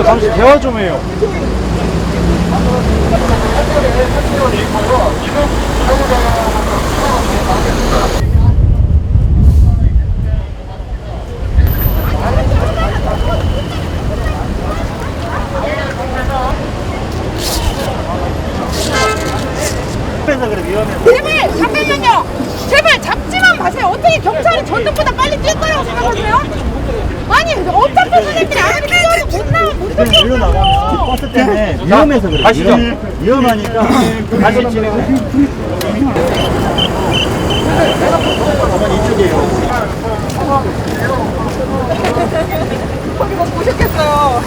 잠시 대화 좀 해요. 그래서 그래 위험해. 제발 잠깐만요. 제발 잡지만 마세요. 어떻게 경찰이 전등보다 빨리 뛸 거라고 생각하세요? 아니 어차피 선생님들이 아무리 뛰어도 못 나면 못 그냥 일로 나가면 버스 때문에 위험해서 그래. 가시죠. 위험하니까 다시 진행해. 이쪽이에요. 거기 못 보셨겠어요.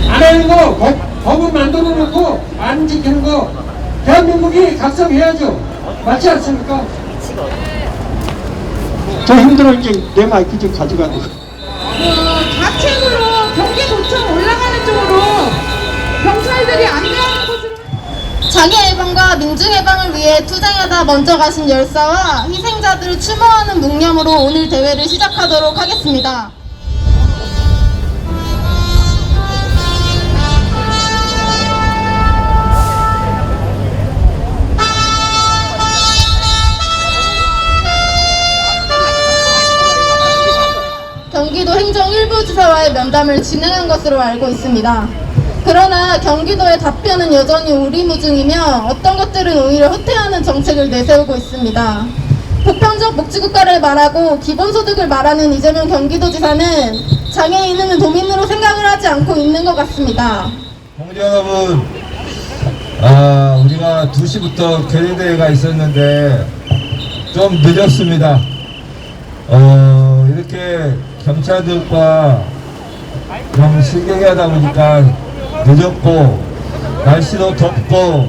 안 하는 거, 법을 만들어 놓고 안 지키는 거, 대한민국이 각성해야죠. 맞지 않습니까? 저 힘들어, 이제 내 마이크 좀 가져가고. 좌측으로 경기도청 올라가는 쪽으로 경찰들이 안내하는 곳으로. 장애 예방과 민중 예방을 위해 투쟁하다 먼저 가신 열사와 희생자들을 추모하는 묵념으로 오늘 대회를 시작하도록 하겠습니다. 경기도 행정 1부 지사와의 면담을 진행한 것으로 알고 있습니다. 그러나 경기도의 답변은 여전히 오리무중이며 어떤 것들은 오히려 후퇴하는 정책을 내세우고 있습니다. 보편적 복지국가를 말하고 기본소득을 말하는 이재명 경기도지사는 장애인은 도민으로 생각을 하지 않고 있는 것 같습니다. 동지 여러분, 우리가 2시부터 결의대회가 있었는데 좀 늦었습니다. 이렇게 경찰들과 좀 실갱이하다 보니까 늦었고 날씨도 덥고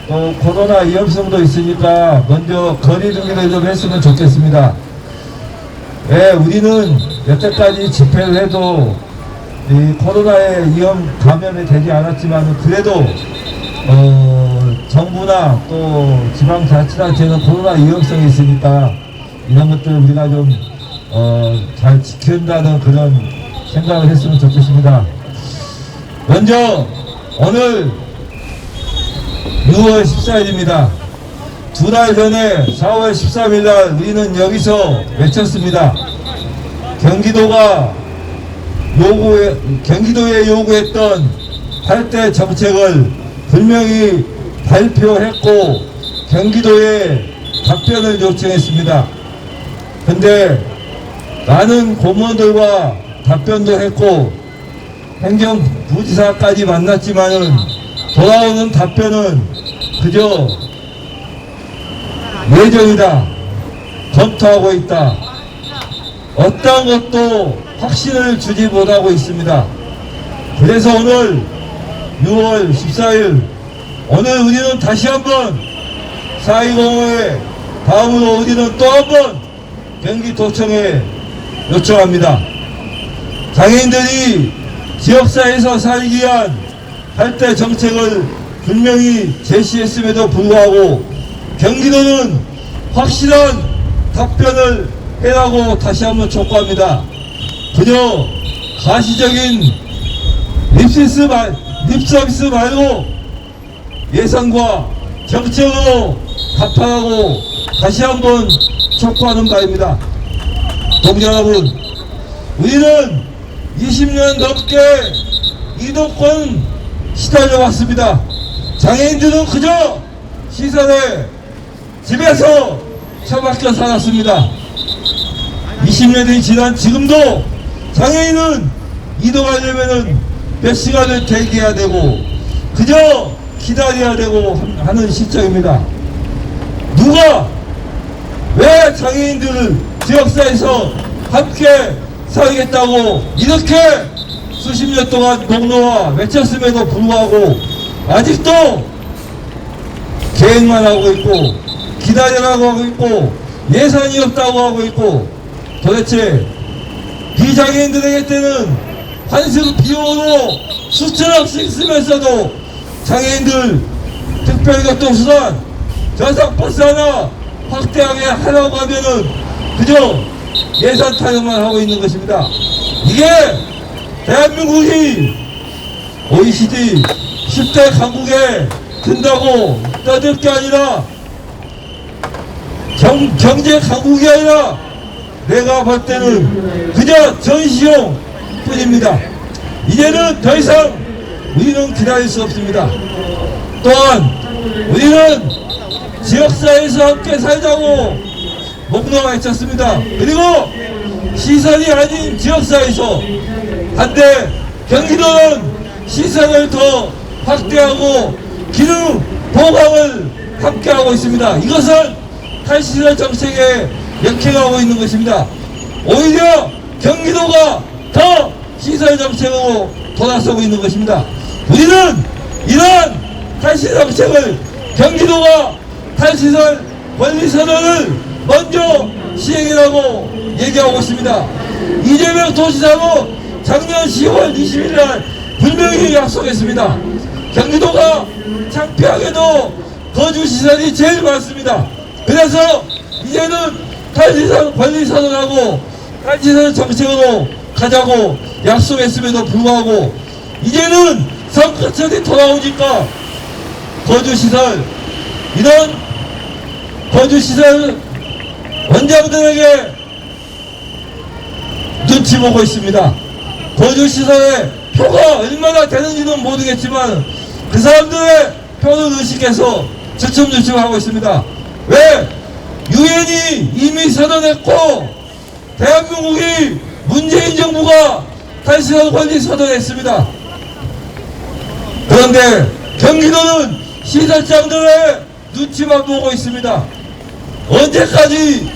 또 코로나 위험성도 있으니까 먼저 거리두기를 좀 했으면 좋겠습니다. 예, 우리는 여태까지 집회를 해도 이 코로나의 위험 감염이 되지 않았지만 그래도 정부나 또 지방자치단체는 코로나 위험성이 있으니까 이런 것들 우리가 좀 잘 지킨다는 그런 생각을 했으면 좋겠습니다. 먼저 오늘 6월 14일입니다. 2달 전에 4월 13일 날 우리는 여기서 외쳤습니다. 경기도에 요구했던 8대 정책을 분명히 발표했고 경기도에 답변을 요청했습니다. 근데 많은 공무원들과 답변도 했고 행정부지사까지 만났지만은 돌아오는 답변은 그저 예정이다, 검토하고 있다, 어떤 것도 확신을 주지 못하고 있습니다. 그래서 오늘 6월 14일 오늘 우리는 다시 한번 4.20에 다음으로 우리는 또 한번 경기도청에 요청합니다. 장애인들이 지역사회에서 살기 위한 8대 정책을 분명히 제시했음에도 불구하고 경기도는 확실한 답변을 해라고 다시 한번 촉구합니다. 그저 가시적인 립서비스 말고 예산과 정책으로 답하라고 다시 한번 촉구하는 바입니다. 동지 여러분, 우리는 20년 넘게 이도권 시달려 왔습니다. 장애인들은 그저 시설에 집에서 처박혀 살았습니다. 20년이 지난 지금도 장애인은 이동하려면 몇 시간을 대기해야 되고 그저 기다려야 되고 하는 시점입니다. 누가 왜 장애인들을 지역사회에서 함께 살겠다고 이렇게 수십 년 동안 농로와 외쳤음에도 불구하고 아직도 계획만 하고 있고 기다리라고 하고 있고 예산이 없다고 하고 있고 도대체 비장애인들에게 때는 환승 비용으로 수천억씩 쓰면서도 장애인들 특별교통수단 저상버스 하나 확대하게 하라고 하면은 그저 예산 타협만 하고 있는 것입니다. 이게 대한민국이 OECD 10대 강국에 든다고 떠들 게 아니라 경제 강국이 아니라 내가 볼 때는 그저 전시용 뿐입니다. 이제는 더 이상 우리는 기다릴 수 없습니다. 또한 우리는 지역사회에서 함께 살자고 목놓아 외쳤습니다. 그리고 시설이 아닌 지역사회에서 한데 경기도는 시설을 더 확대하고 기능 보강을 함께하고 있습니다. 이것은 탈시설 정책에 역행하고 있는 것입니다. 오히려 경기도가 더 시설 정책으로 돌아서고 있는 것입니다. 우리는 이러한 탈시설 정책을 경기도가 탈시설 권리선언을 먼저 시행이라고 얘기하고 있습니다. 이재명 도지사도 작년 10월 20일 날 분명히 약속했습니다. 경기도가 창피하게도 거주시설이 제일 많습니다. 그래서 이제는 탈시설 권리선언하고 탈시설 정책으로 가자고 약속했음에도 불구하고 이제는 선거철이 돌아오니까 거주시설 이런 거주시설 원장들에게 눈치 보고 있습니다. 거주시설의 표가 얼마나 되는지는 모르겠지만 그 사람들의 표를 의식해서 주춤주춤하고 있습니다. 왜? 유엔이 이미 선언했고 대한민국이 문재인 정부가 탈시설 권리 선언했습니다. 그런데 경기도는 시설장들의 눈치만 보고 있습니다. 언제까지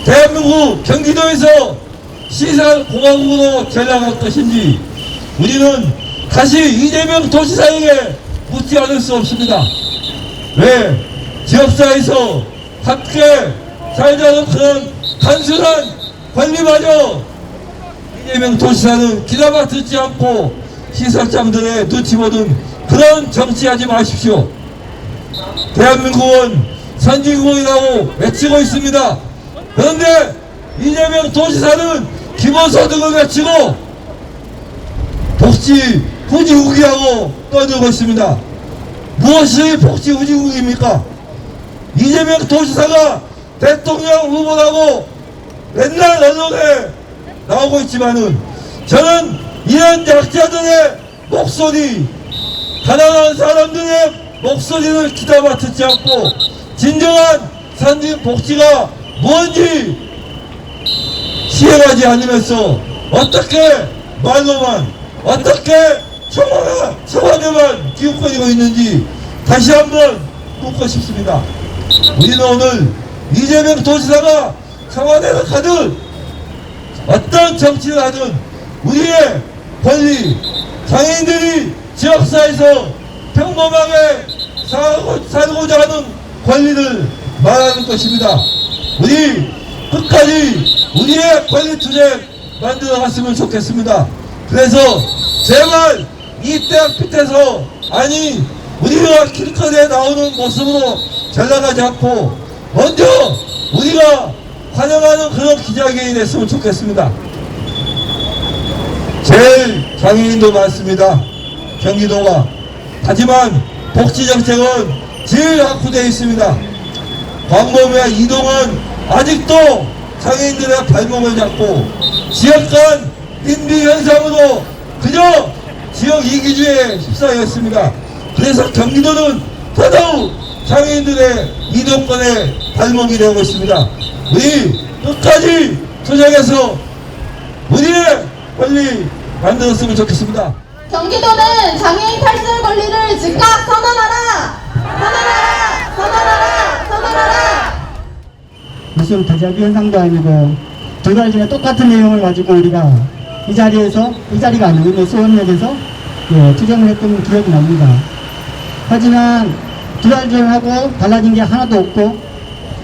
대한민국 경기도에서 시설 공화국으로 전락할 것인지 우리는 다시 이재명 도지사에게 묻지 않을 수 없습니다. 왜 지역사회에서 함께 살자는 그런 단순한 권리마저 이재명 도지사는 귀담아 듣지 않고 시설장들의 눈치 보는 그런 정치하지 마십시오. 대한민국은 선진국이라고 외치고 있습니다. 그런데 이재명 도지사는 기본소득을 외치고 복지 후지국이라고 떠들고 있습니다. 무엇이 복지 후지국입니까? 이재명 도지사가 대통령 후보라고 맨날 언론에 나오고 있지만은 저는 이런 약자들의 목소리, 가난한 사람들의 목소리를 귀담아 듣지 않고 진정한 산진 복지가 뭔지 시행하지 않으면서 어떻게 말로만 어떻게 청와대만 기웃거리고 있는지 다시 한번 묻고 싶습니다. 우리는 오늘 이재명 도지사가 청와대를 가든 어떤 정치를 하든 우리의 권리, 장애인들이 지역사회에서 평범하게 살고자 하는 권리를 말하는 것입니다. 우리 끝까지 우리의 권리 투쟁 만들어 갔으면 좋겠습니다. 그래서 제발 이 대학 밑에서 아니 우리가 길거리에 나오는 모습으로 전락하지 않고 먼저 우리가 환영하는 그런 기자회견이 됐으면 좋겠습니다. 제일 장애인도 많습니다. 경기도가. 하지만 복지정책은 제일 악화되어 있습니다. 광범위한 이동은 아직도 장애인들의 발목을 잡고 지역 간 인비 현상으로 그저 지역 이기주의에 휩싸여 있습니다. 그래서 경기도는 더더욱 장애인들의 이동권에 발목이 되고 있습니다. 우리 끝까지 투쟁해서 우리의 권리 만들었으면 좋겠습니다. 경기도는 장애인 탈시설 권리를 즉각 선언하라! 선언하라! 선언하라! 선언하라! 무슨 대자뷰 현상도 아니고 두 달 전에 똑같은 내용을 가지고 우리가 이 자리가 아니고 수원역에서 투쟁을 했던 기억이 납니다. 하지만 두 달 전하고 달라진 게 하나도 없고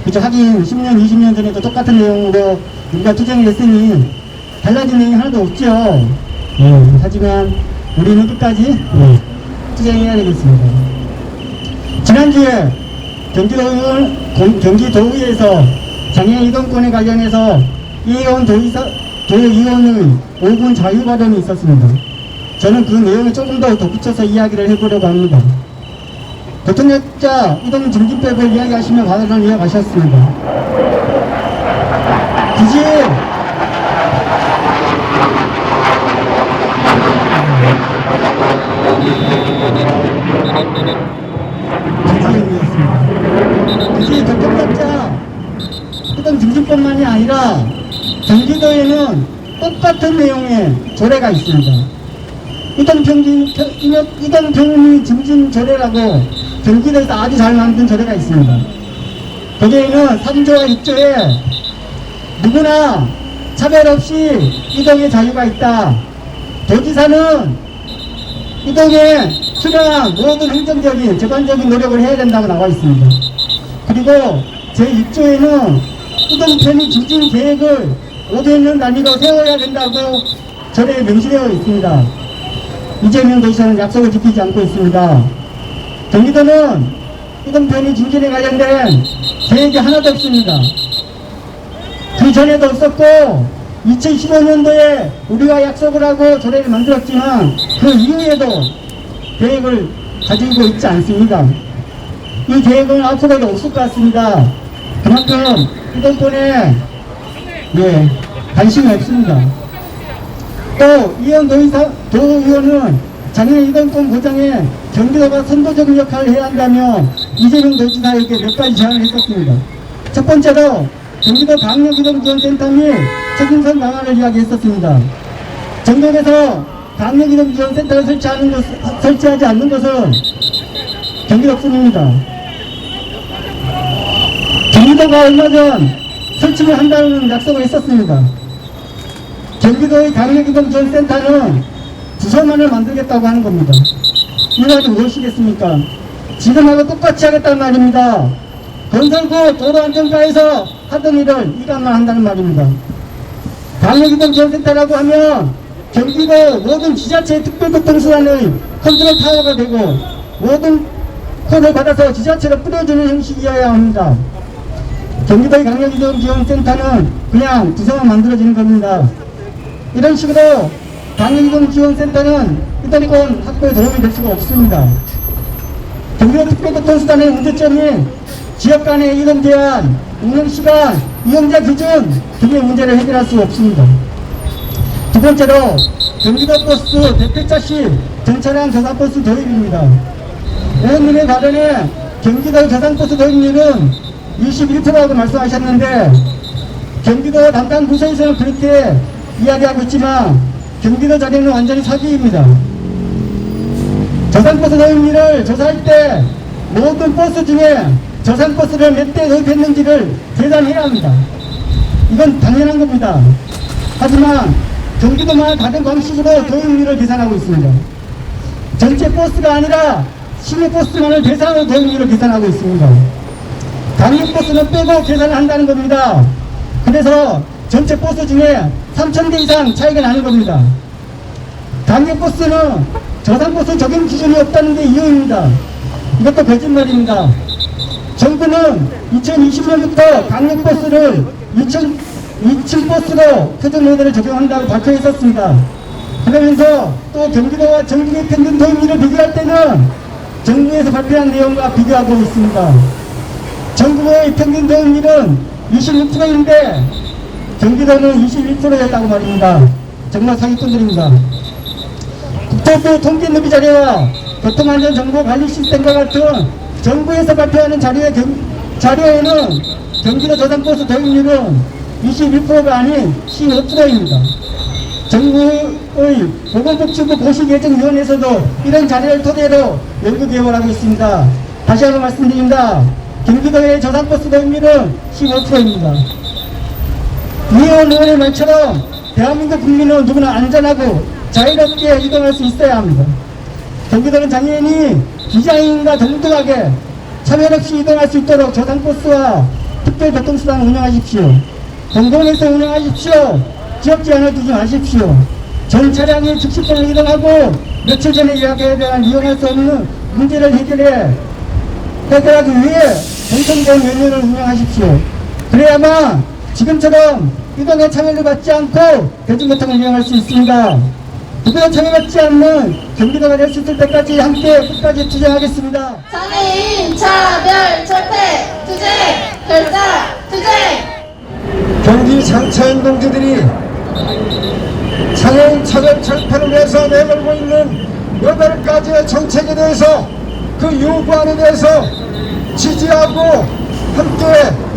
그저 하긴 10년, 20년 전에도 똑같은 내용으로 우리가 투쟁을 했으니 달라진 내용이 하나도 없죠. 하지만 우리는 끝까지 투쟁해야 되겠습니다. 지난주에 경기도의회에서 장애인 이동권에 관련해서 이혜원 도의원의 5분 자유 발언이 있었습니다. 저는 그 내용을 조금 더 덧붙여서 이야기를 해보려고 합니다. 교통약자 이동 증진법을 이야기하시며 발언을 이어가셨습니다. 굳이 교통약자 이동 증진법만이 아니라 경기도에는 똑같은 내용의 조례가 있습니다. 이동평리 증진 조례라고 경기도에서 아주 잘 만든 조례가 있습니다. 거기에는 3조와 6조에 누구나 차별 없이 이동의 자유가 있다. 도지사는 이동에 필요한 모든 행정적인, 재관적인 노력을 해야 된다고 나와 있습니다. 그리고 제6조에는 이동편의 증진 계획을 5년 단위로 세워야 된다고 조례에 명시되어 있습니다. 이재명 도지사는 약속을 지키지 않고 있습니다. 경기도는 이동편의 증진에 관련된 계획이 하나도 없습니다. 그 전에도 없었고 2015년도에 우리가 약속을 하고 조례를 만들었지만 그 이후에도 계획을 가지고 있지 않습니다. 이 계획은 앞으로도 없을 것 같습니다. 그만큼 이동권에 관심이 없습니다. 또 이현 도의원은 장애인 이동권 보장에 경기도가 선도적인 역할을 해야 한다며 이재명 도지사에게 몇 가지 제안을 했었습니다. 첫 번째로 경기도 강력이동지원센터 및 책임선 강화를 이야기했었습니다. 전국에서 강력이동지원센터를 설치하지 않는 것은 경기도뿐입니다. 경기도가 얼마 전 설치를 한다는 약속을 했었습니다. 경기도의 강력이동지원센터는 부서만을 만들겠다고 하는 겁니다. 이거 가지고 무엇이겠습니까? 지금하고 똑같이 하겠다는 말입니다. 건설부 도로안전과에서 하던 일을 이관만 한다는 말입니다. 강력이동지원센터라고 하면 경기도 모든 지자체의 특별교통수단의 컨트롤 타워가 되고 모든 콜을 받아서 지자체가 뿌려주는 형식이어야 합니다. 경기도의 강력이동지원센터는 그냥 부서만 만들어지는 겁니다. 이런 식으로 강력이동지원센터는 이동권 확보에 도움이 될 수가 없습니다. 경기도 특별교통수단의 문제점이 지역 간의 이동 제한, 운행시간, 이용자 기준 등의 문제를 해결할 수 없습니다. 두 번째로 경기도 버스 대표차 시 전차량 저상버스 도입입니다. 의원님의 발언에 경기도 저상버스 도입률은 21%라고 말씀하셨는데 경기도 담당 부서에서는 그렇게 이야기하고 있지만 경기도 자리는 완전히 사기입니다. 저상버스 도입률을 조사할 때 모든 버스 중에 저상버스를 몇 대 도입했는지를 계산해야 합니다. 이건 당연한 겁니다. 하지만 경기도만 다른 방식으로 도입률을 계산하고 있습니다. 전체 버스가 아니라 시내버스만을 대상으로 도입률을 계산하고 있습니다. 강력버스는 빼고 계산을 한다는 겁니다. 그래서 전체 버스 중에 3,000대 이상 차이가 나는 겁니다. 강력버스는 저상버스 적용 기준이 없다는 게 이유입니다. 이것도 거짓말입니다. 정부는 2020년부터 강력버스를 2층 버스로 표준 모델을 적용한다고 발표했었습니다. 그러면서 또 경기도와 전국의 평균 도입률을 비교할 때는 정부에서 발표한 내용과 비교하고 있습니다. 전국의 평균 도입률은 26%인데 경기도는 21%였다고 말입니다. 정말 사기꾼들입니다. 국토부 통계누비 자료와 교통안전정보관리 시스템과 같은 정부에서 발표하는 자료에는 경기도 저상버스 도입률은 21%가 아닌 15%입니다. 정부의 보건복지부 고시개정위원회에서도 이런 자료를 토대로 연구 개발을 하고 있습니다. 다시 한번 말씀드립니다. 경기도의 저상버스 도입률은 15%입니다. 이혜원 의원의 말처럼 대한민국 국민은 누구나 안전하고 자유롭게 이동할 수 있어야 합니다. 경기도는 장애인이 기장인과 동등하게 차별 없이 이동할 수 있도록 저상버스와 특별교통수단을 운영하십시오. 공공에서 운영하십시오. 지역 제한을 두지 마십시오. 전 차량이 즉시권을 이동하고 며칠 전에 이야기에 대한 이용할 수 없는 문제를 해결하기 위해 공통된 면면을 운영하십시오. 그래야만 지금처럼 이동에 참여를 받지 않고 대중교통을 이용할 수 있습니다. 이동에 참여받지 않는 경기도가 될 수 있을 때까지 함께 끝까지 투쟁하겠습니다. 장애인 차별 철폐 투쟁 결사 투쟁. 경기 장차운동지들이 장애인 차별 철폐를 위해서 내걸고 있는 8가지의 정책에 대해서 그 요구안에 대해서 지지하고 함께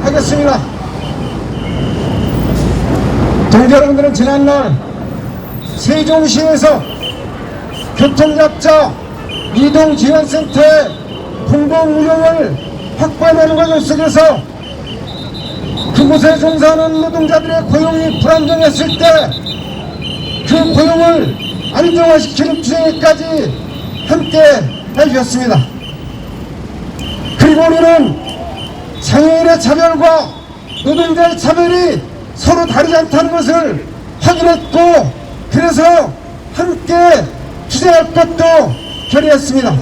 하겠습니다. 동지 여러분들은 지난날 세종시에서 교통약자 이동지원센터의 공공운영을 확보해내는 과정 속에서 그곳에 종사하는 노동자들의 고용이 불안정했을 때 그 고용을 안정화시키는 투쟁에까지 함께 해주셨습니다. 그리고 우리는 장애인의 차별과 노동자의 차별이 서로 다르지 않다는 것을 확인했고, 그래서 함께 투쟁할 것도 결의했습니다.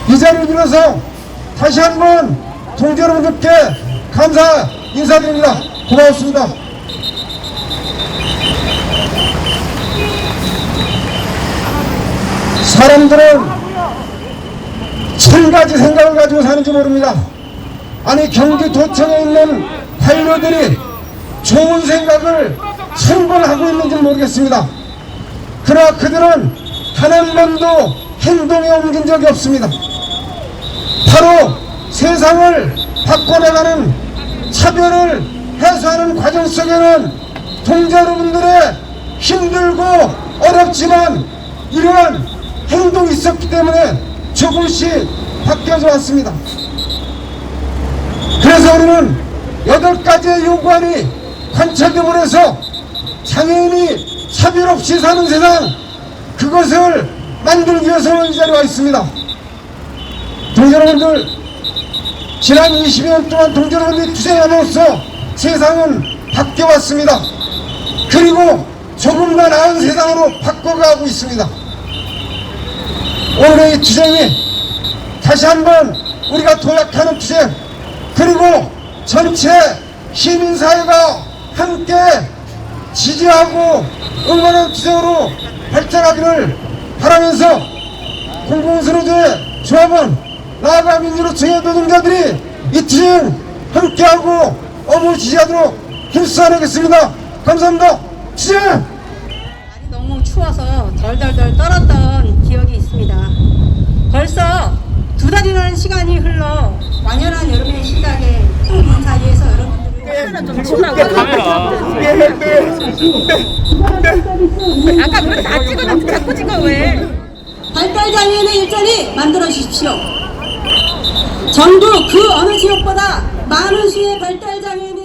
이 자리를 빌어서 다시 한번 동지 여러분들께 감사 인사드립니다. 고맙습니다. 사람들은 1000가지 생각을 가지고 사는지 모릅니다. 아니, 경기도청에 있는 관료들이 좋은 생각을 1000번 하고 있는지 모르겠습니다. 그러나 그들은 단 한 번도 행동에 옮긴 적이 없습니다. 바로 세상을 바꿔나가는 차별을 해소하는 과정 속에는 동지 여러분들의 힘들고 어렵지만 이러한 행동이 있었기 때문에 조금씩 바뀌어져 왔습니다. 그래서 우리는 8가지의 요구안이 관철되고 해서 장애인이 차별 없이 사는 세상, 그것을 만들기 위해서는 이 자리에 와 있습니다. 동지 여러분들, 지난 20년 동안 동지 여러분들이 투쟁함으로써 세상은 바뀌어왔습니다. 그리고 조금 더 나은 세상으로 바꿔가고 있습니다. 오늘의 이 투쟁이 다시 한번 우리가 도약하는 투쟁, 그리고 전체 시민사회가 함께 지지하고 응원하는 투쟁으로 발전하기를 바라면서 공공선호제 조합원, 나아가 민주노총의 노동자들이 이 투쟁 함께하고 업무 지지하도록 힘써내겠습니다. 감사합니다. 투쟁! 너무 추워서 덜덜덜 떨었던 기억이 있습니다. 벌써 2달이라는 시간이 흘러 완연한 여름의 시작에 이 자리에서 여러분들을 아까 그렇게 다 찍었는데 자꾸 찍어 왜? 발달장애인의 일자리 만들어 주십시오. 전국 그 어느 지역보다 많은 수의 발달장애인